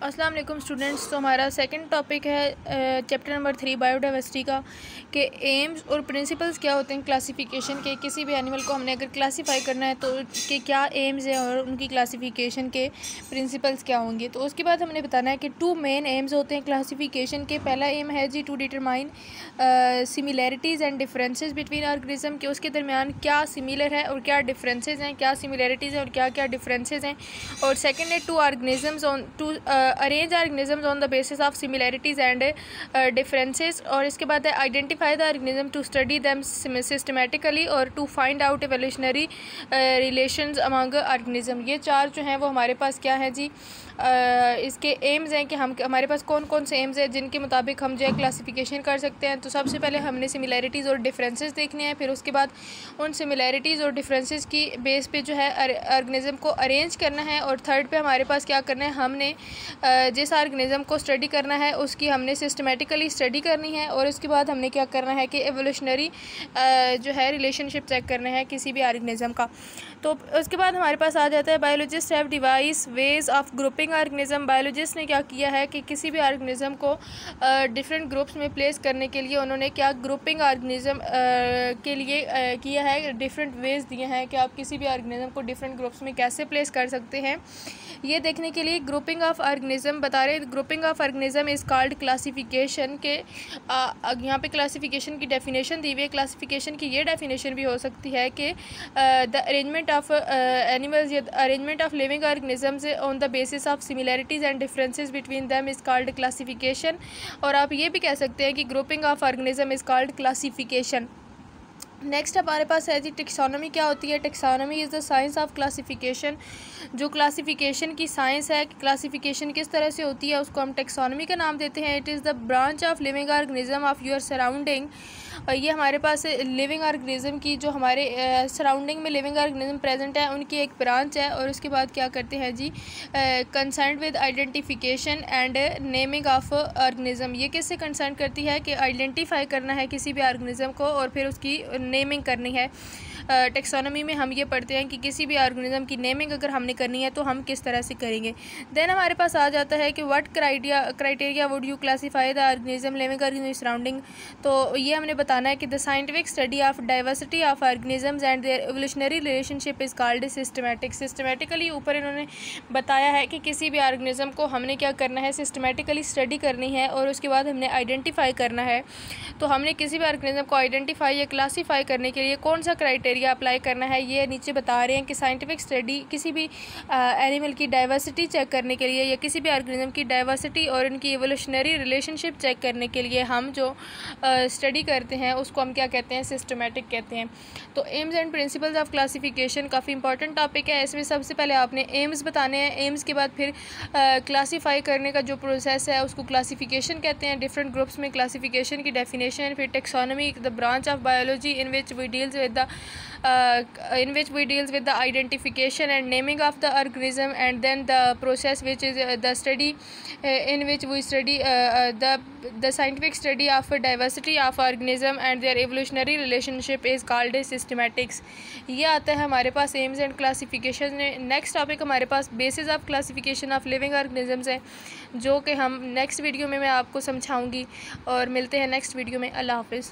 अस्सलाम वालेकुम स्टूडेंट्स। तो हमारा सेकंड टॉपिक है चैप्टर नंबर 3 बायोडाइवर्सिटी का कि एम्स और प्रिंसिपल्स क्या होते हैं क्लासिफिकेशन के। किसी भी एनिमल को हमने अगर क्लासीफाई करना है तो कि क्या एम्स हैं और उनकी क्लासिफिकेशन के प्रिंसिपल्स क्या होंगे। तो उसके बाद हमने बताना है कि 2 मेन एम्स होते हैं क्लासिफिकेशन के। पहला एम है जी to determine similarities and differences between organism के उसके दरमियान क्या सिमिलर है और क्या डिफरेंसेस हैं, क्या सिमिलैरिटीज़ हैं और क्या क्या डिफरेंसेस हैं। और सेकंड है to arrange organisms on the basis of similarities and differences. और इसके बाद है identify the organism to study them systematically और to find out evolutionary relations among organism. ये चार जो हैं वो हमारे पास क्या है जी, इसके एम्स हैं कि हमारे पास कौन कौन से एम्स हैं जिनके मुताबिक हम जो है क्लासिफिकेशन कर सकते हैं। तो सबसे पहले हमने सिमिलैरिटीज़ और डिफरेंसेस देखने हैं, फिर उसके बाद उन सिमिलैरिटीज़ और डिफरेंसेस की बेस पे जो है ऑर्गेनिज्म को अरेंज करना है। और थर्ड पे हमारे पास क्या करना है, हमने जिस ऑर्गेनिज्म को स्टडी करना है उसकी हमने सिस्टमेटिकली स्टडी करनी है। और उसके बाद हमने क्या करना है कि एवोल्यूशनरी जो है रिलेशनशिप चेक करना है किसी भी ऑर्गेनिज्म का। तो उसके बाद हमारे पास आ जाता है biologist have device ways of grouping organism. Biologist ने क्या किया है कि किसी भी ऑर्गेनिज्म को डिफरेंट ग्रुप्स में प्लेस करने के लिए उन्होंने क्या ग्रुपिंग ऑर्गेनिज्म के लिए किया है, डिफरेंट वेज दिए हैं कि आप किसी भी ऑर्गेनिज्म को डिफरेंट ग्रुप्स में कैसे प्लेस कर सकते हैं। ये देखने के लिए ग्रुपिंग ऑफ ऑर्गेनिज्म बता रहे हैं। Grouping of organism is called classification के यहाँ पे क्लासिफिकेशन की डेफिनेशन दी हुई है। क्लासिफिकेशन की ये डेफिनेशन भी हो सकती है कि द अरेंजमेंट ऑफ एनिमल्स या arrangement of living organisms on the basis of similarities and differences between them is called classification. और आप ये भी कह सकते हैं कि grouping of organism is called classification. Next हमारे पास है जी टेक्सोनॉमी। क्या होती है? Taxonomy is the science of classification. जो क्लासिफिकेशन की साइंस है, क्लासिफिकेशन किस तरह से होती है उसको हम टेक्सोनॉमी का नाम देते हैं। It is the branch of living organism of your surrounding. ये हमारे पास लिविंग ऑर्गेनिज्म की जो हमारे सराउंडिंग में लिविंग ऑर्गेनिज्म प्रेजेंट है उनकी एक ब्रांच है। और उसके बाद क्या करते हैं जी, concern with identification and naming of organism. ये किससे कंसर्न करती है कि आइडेंटिफाई करना है किसी भी ऑर्गेनिज्म को और फिर उसकी नेमिंग करनी है। टेक्सोनॉमी में हम ये पढ़ते हैं कि किसी भी ऑर्गेनिज्म की नेमिंग अगर हमने करनी है तो हम किस तरह से करेंगे। देन हमारे पास आ जाता है कि what criteria would you classify the organism living organism surrounding. तो ये हमने बताना है कि the scientific study of diversity of organisms and their evolutionary relationship is called systematic. Systematically ऊपर इन्होंने बताया है कि किसी भी ऑर्गेनिज्म को हमने क्या करना है, सिस्टमेटिकली स्टडी करनी है और उसके बाद हमने आइडेंटिफाई करना है। तो हमने किसी भी ऑर्गेनिज्म को आइडेंटिफाई या क्लासीफाई करने के लिए कौन सा क्राइटेरिया अप्लाई करना है, ये नीचे बता रहे हैं कि साइंटिफिक स्टडी किसी भी एनिमल की डाइवर्सिटी चेक करने के लिए या किसी भी ऑर्गेनिज्म की डाइवर्सिटी और इनकी एवोल्यूशनरी रिलेशनशिप चेक करने के लिए हम जो स्टडी करते हैं उसको हम क्या कहते हैं, सिस्टमेटिक कहते हैं। तो AIIMS and principles of classification काफ़ी इंपॉर्टेंट टॉपिक है। इसमें सबसे पहले आपने एम्स बताने हैं, एम्स के बाद फिर क्लासीफाई करने का जो प्रोसेस है उसको क्लासिफिकेशन कहते हैं। डिफरेंट ग्रुप्स में क्लासिफिकेशन की डेफिनेशन, फिर taxonomy the branch of biology in which we deals with the identification and naming of the organism and then the process which is the study in which we study the scientific study of diversity of organism and their evolutionary relationship is called systematics. ये आता है हमारे पास aims and classification. Next topic हमारे पास basis of classification of living organisms है, जो कि हम नेक्स्ट वीडियो में मैं आपको समझाऊंगी। और मिलते हैं नेक्स्ट वीडियो में। अल्लाह हाफिज़।